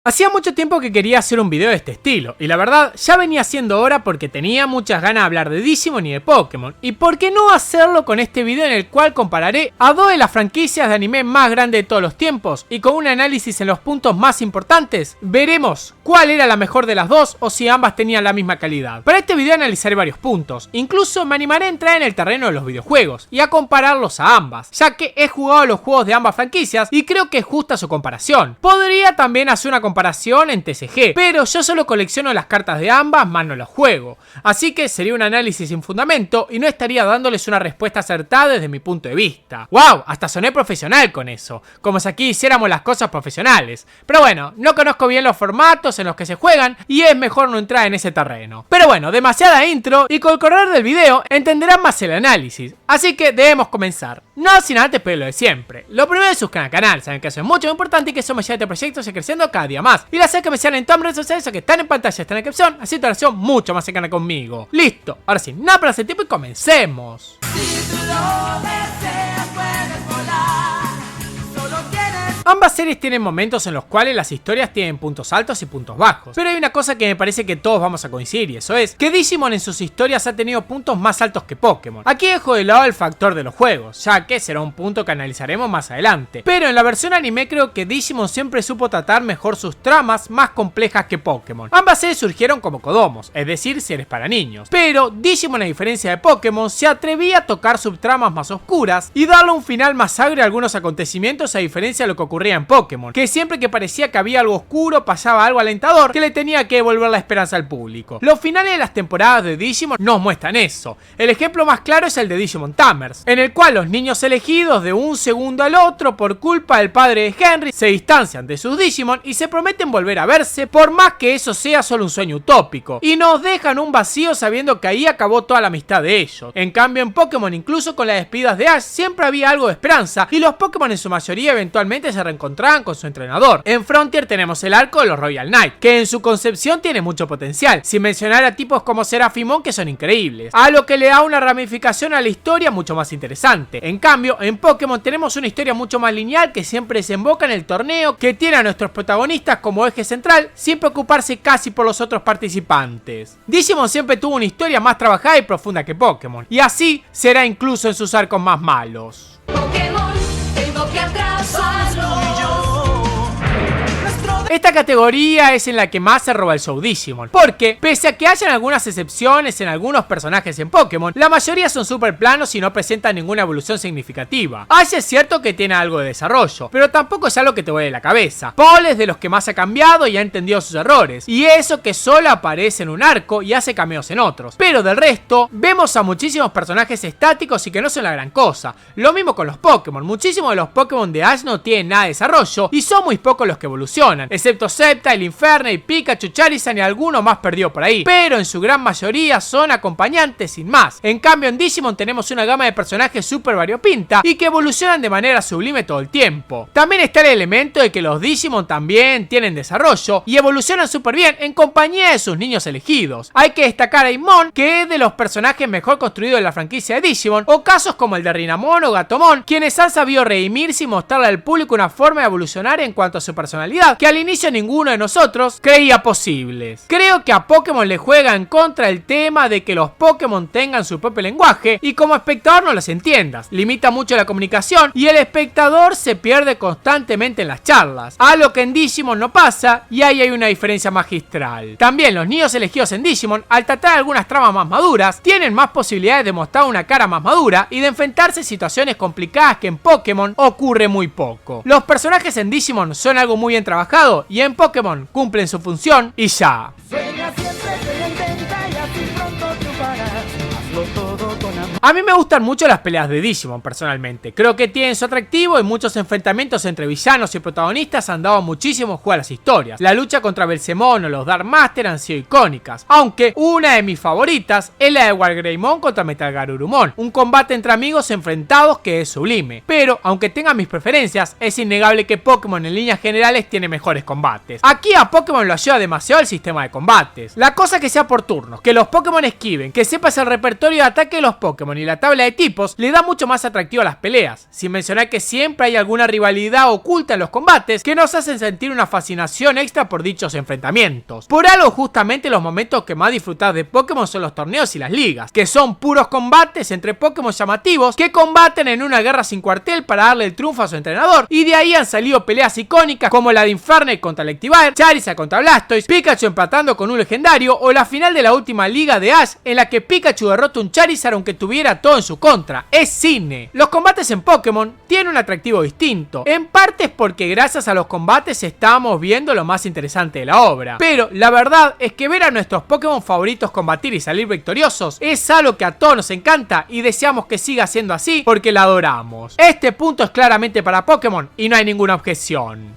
Hacía mucho tiempo que quería hacer un video de este estilo, y la verdad ya venía siendo hora porque tenía muchas ganas de hablar de Digimon y de Pokémon. Y por qué no hacerlo con este video en el cual compararé a dos de las franquicias de anime más grandes de todos los tiempos, y con un análisis en los puntos más importantes, veremos cuál era la mejor de las dos o si ambas tenían la misma calidad. Para este video analizaré varios puntos, incluso me animaré a entrar en el terreno de los videojuegos y a compararlos a ambas, ya que he jugado los juegos de ambas franquicias y creo que es justa su comparación. Podría también hacer una comparación en TCG, pero yo solo colecciono las cartas de ambas, más no los juego, así que sería un análisis sin fundamento y no estaría dándoles una respuesta acertada desde mi punto de vista. ¡Wow! Hasta soné profesional con eso, como si aquí hiciéramos las cosas profesionales. Pero bueno, no conozco bien los formatos en los que se juegan y es mejor no entrar en ese terreno. Pero bueno, demasiada intro y con el correr del video entenderán más el análisis, así que debemos comenzar. No sin antes pedir lo de siempre. Lo primero es suscribirse al canal, saben que eso es mucho más importante y que eso me lleva a este proyecto sigue creciendo cada día más. Y la sé que me sigan en todas mis redes sociales que están en pantalla, están en la descripción, así te relación mucho más cercana conmigo. Listo, ahora sí, nada para hacer tiempo y comencemos. Ambas series tienen momentos en los cuales las historias tienen puntos altos y puntos bajos, pero hay una cosa que me parece que todos vamos a coincidir y eso es que Digimon en sus historias ha tenido puntos más altos que Pokémon. Aquí dejo de lado el factor de los juegos, ya que será un punto que analizaremos más adelante, pero en la versión anime creo que Digimon siempre supo tratar mejor sus tramas más complejas que Pokémon. Ambas series surgieron como kodomos, es decir, series para niños, pero Digimon a diferencia de Pokémon se atrevía a tocar subtramas más oscuras y darle un final más agrio a algunos acontecimientos a diferencia de lo que ocurría en Pokémon, que siempre que parecía que había algo oscuro pasaba algo alentador que le tenía que devolver la esperanza al público. Los finales de las temporadas de Digimon nos muestran eso. El ejemplo más claro es el de Digimon Tamers, en el cual los niños elegidos de un segundo al otro por culpa del padre de Henry se distancian de sus Digimon y se prometen volver a verse por más que eso sea solo un sueño utópico, y nos dejan un vacío sabiendo que ahí acabó toda la amistad de ellos. En cambio en Pokémon, incluso con las despedidas de Ash, siempre había algo de esperanza y los Pokémon en su mayoría eventualmente se reencontraban con su entrenador. En Frontier tenemos el arco de los Royal Knight, que en su concepción tiene mucho potencial, sin mencionar a tipos como Seraphimon que son increíbles, a lo que le da una ramificación a la historia mucho más interesante. En cambio, en Pokémon tenemos una historia mucho más lineal que siempre desemboca en el torneo, que tiene a nuestros protagonistas como eje central, sin preocuparse casi por los otros participantes. Digimon siempre tuvo una historia más trabajada y profunda que Pokémon, y así será incluso en sus arcos más malos. Pokémon, tengo que atrasarlo. Esta categoría es en la que más se roba el show Digimon, porque pese a que hayan algunas excepciones en algunos personajes en Pokémon, la mayoría son super planos y no presentan ninguna evolución significativa. Ash es cierto que tiene algo de desarrollo, pero tampoco es algo que te vuele la cabeza. Paul es de los que más ha cambiado y ha entendido sus errores, y eso que solo aparece en un arco y hace cameos en otros, pero del resto vemos a muchísimos personajes estáticos y que no son la gran cosa. Lo mismo con los Pokémon, muchísimos de los Pokémon de Ash no tienen nada de desarrollo y son muy pocos los que evolucionan, excepto Sceptile, Infernape, Pikachu, Charizard y alguno más perdido por ahí, pero en su gran mayoría son acompañantes sin más. En cambio en Digimon tenemos una gama de personajes super variopinta y que evolucionan de manera sublime todo el tiempo. También está el elemento de que los Digimon también tienen desarrollo y evolucionan súper bien en compañía de sus niños elegidos. Hay que destacar a Imon, que es de los personajes mejor construidos de la franquicia de Digimon, o casos como el de Rinamon o Gatomon, quienes han sabido redimirse y mostrarle al público una forma de evolucionar en cuanto a su personalidad que al inicio ninguno de nosotros creía posibles. Creo que a Pokémon le juega en contra el tema de que los Pokémon tengan su propio lenguaje y como espectador no los entiendas. Limita mucho la comunicación y el espectador se pierde constantemente en las charlas, algo que en Digimon no pasa y ahí hay una diferencia magistral. También los niños elegidos en Digimon, al tratar algunas tramas más maduras, tienen más posibilidades de mostrar una cara más madura y de enfrentarse a situaciones complicadas que en Pokémon ocurre muy poco. Los personajes en Digimon son algo muy bien trabajado y en Pokémon cumplen su función y ya. Sueña siempre, se lo intenta y así pronto triunfarás. Hazlo todo con amor. A mí me gustan mucho las peleas de Digimon personalmente, creo que tienen su atractivo y muchos enfrentamientos entre villanos y protagonistas han dado muchísimo juego a las historias. La lucha contra Belzemon o los Dark Master han sido icónicas, aunque una de mis favoritas es la de Wargreymon contra Metal Garurumon, un combate entre amigos enfrentados que es sublime, pero aunque tenga mis preferencias, es innegable que Pokémon en líneas generales tiene mejores combates. Aquí a Pokémon lo ayuda demasiado el sistema de combates, la cosa que sea por turnos, que los Pokémon esquiven, que sepas el repertorio de ataque de los Pokémon Pokémon y la tabla de tipos le da mucho más atractivo a las peleas, sin mencionar que siempre hay alguna rivalidad oculta en los combates que nos hacen sentir una fascinación extra por dichos enfrentamientos. Por algo justamente los momentos que más disfrutar de Pokémon son los torneos y las ligas, que son puros combates entre Pokémon llamativos que combaten en una guerra sin cuartel para darle el triunfo a su entrenador, y de ahí han salido peleas icónicas como la de Infernape contra Electivire, Charizard contra Blastoise, Pikachu empatando con un legendario, o la final de la última liga de Ash en la que Pikachu derrota un Charizard aunque tuviera todo en su contra. Es cine. Los combates en Pokémon tienen un atractivo distinto, en parte es porque gracias a los combates estamos viendo lo más interesante de la obra, pero la verdad es que ver a nuestros Pokémon favoritos combatir y salir victoriosos es algo que a todos nos encanta y deseamos que siga siendo así porque la adoramos. Este punto es claramente para Pokémon y no hay ninguna objeción.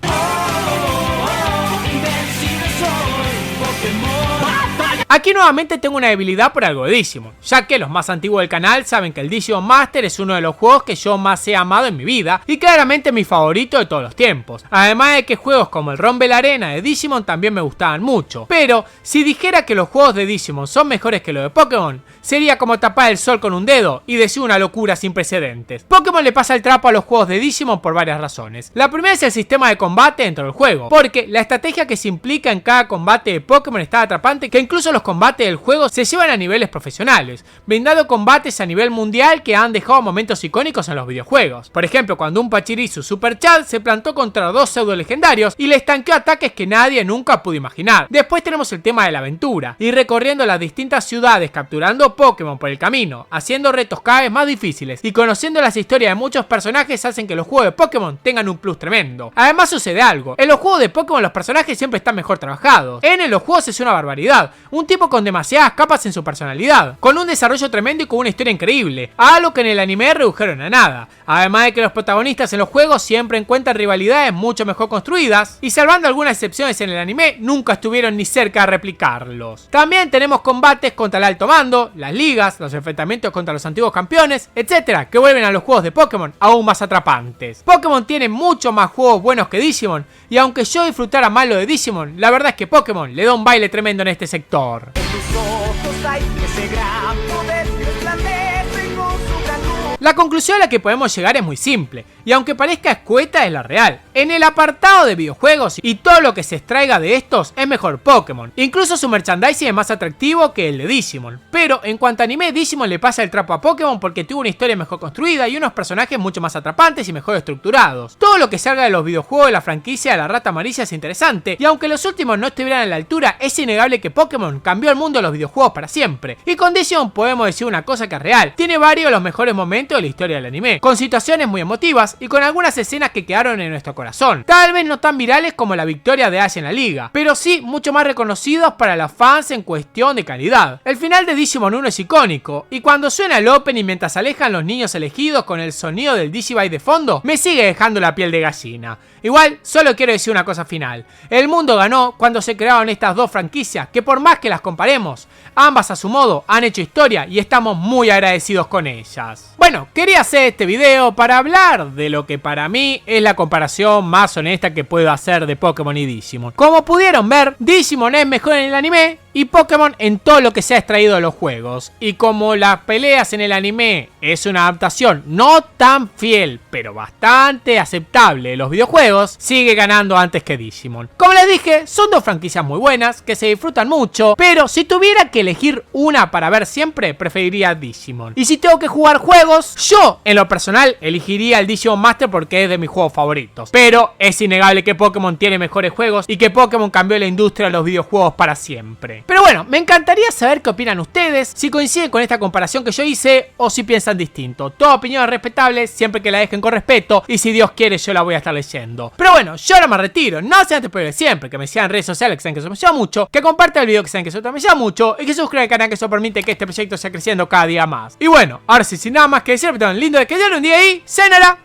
Aquí nuevamente tengo una debilidad por algo de Digimon, ya que los más antiguos del canal saben que el Digimon Master es uno de los juegos que yo más he amado en mi vida y claramente mi favorito de todos los tiempos, además de que juegos como el Rumble Arena de Digimon también me gustaban mucho, pero si dijera que los juegos de Digimon son mejores que los de Pokémon, sería como tapar el sol con un dedo y decir una locura sin precedentes. Pokémon le pasa el trapo a los juegos de Digimon por varias razones. La primera es el sistema de combate dentro del juego, porque la estrategia que se implica en cada combate de Pokémon está atrapante que incluso los combates del juego se llevan a niveles profesionales, brindando combates a nivel mundial que han dejado momentos icónicos en los videojuegos. Por ejemplo, cuando un Pachirisu Super Chat se plantó contra dos pseudo legendarios y le estanqueó ataques que nadie nunca pudo imaginar. Después tenemos el tema de la aventura, y recorriendo las distintas ciudades capturando Pokémon por el camino, haciendo retos cada vez más difíciles y conociendo las historias de muchos personajes hacen que los juegos de Pokémon tengan un plus tremendo. Además sucede algo, en los juegos de Pokémon los personajes siempre están mejor trabajados. En los juegos es una barbaridad, un tipo con demasiadas capas en su personalidad, con un desarrollo tremendo y con una historia increíble, algo que en el anime redujeron a nada, además de que los protagonistas en los juegos siempre encuentran rivalidades mucho mejor construidas, y salvando algunas excepciones en el anime, nunca estuvieron ni cerca de replicarlos. También tenemos combates contra el alto mando, las ligas, los enfrentamientos contra los antiguos campeones, etcétera, que vuelven a los juegos de Pokémon aún más atrapantes. Pokémon tiene mucho más juegos buenos que Digimon, y aunque yo disfrutara más lo de Digimon, la verdad es que Pokémon le da un baile tremendo en este sector. En tus ojos hay ese gran poder que resplandece con su gran luz. La conclusión a la que podemos llegar es muy simple, y aunque parezca escueta es la real. En el apartado de videojuegos y todo lo que se extraiga de estos es mejor Pokémon. Incluso su merchandising es más atractivo que el de Digimon. Pero en cuanto a anime, Digimon le pasa el trapo a Pokémon porque tuvo una historia mejor construida y unos personajes mucho más atrapantes y mejor estructurados. Todo lo que salga de los videojuegos de la franquicia de la Rata Amarilla es interesante, y aunque los últimos no estuvieran a la altura, es innegable que Pokémon cambió el mundo de los videojuegos para siempre. Y con Digimon podemos decir una cosa que es real, tiene varios de los mejores momentos de la historia del anime, con situaciones muy emotivas y con algunas escenas que quedaron en nuestro corazón. Tal vez no tan virales como la victoria de Ash en la liga, pero sí mucho más reconocidos para los fans en cuestión de calidad. El final de Digimon 1 es icónico, y cuando suena el opening mientras alejan los niños elegidos con el sonido del Digibyte de fondo, me sigue dejando la piel de gallina. Igual, solo quiero decir una cosa final. El mundo ganó cuando se crearon estas dos franquicias que por más que las comparemos, ambas a su modo han hecho historia y estamos muy agradecidos con ellas. Bueno, quería hacer este video para hablar de lo que para mí es la comparación más honesta que puedo hacer de Pokémon y Digimon. Como pudieron ver, Digimon es mejor en el anime y Pokémon en todo lo que se ha extraído de los juegos. Y como las peleas en el anime es una adaptación no tan fiel, pero bastante aceptable de los videojuegos, sigue ganando antes que Digimon. Como les dije, son dos franquicias muy buenas, que se disfrutan mucho, pero si tuviera que elegir una para ver siempre, preferiría Digimon. Y si tengo que jugar juegos, yo en lo personal elegiría el Digimon Master porque es de mis juegos favoritos. Pero es innegable que Pokémon tiene mejores juegos y que Pokémon cambió la industria de los videojuegos para siempre. Pero bueno, me encantaría saber qué opinan ustedes, si coinciden con esta comparación que yo hice o si piensan distinto. Toda opinión es respetable, siempre que la dejen con respeto, y si Dios quiere yo la voy a estar leyendo. Pero bueno, yo ahora me retiro, no sean antes de siempre, que me sigan en redes sociales, que saben que eso me ayuda mucho, que compartan el video, que saben que eso también me ayuda mucho, y que se suscriban al canal, que eso permite que este proyecto siga creciendo cada día más. Y bueno, ahora sí, sin nada más que decir, pero lindo de que ya un día ahí, ¡sayonara!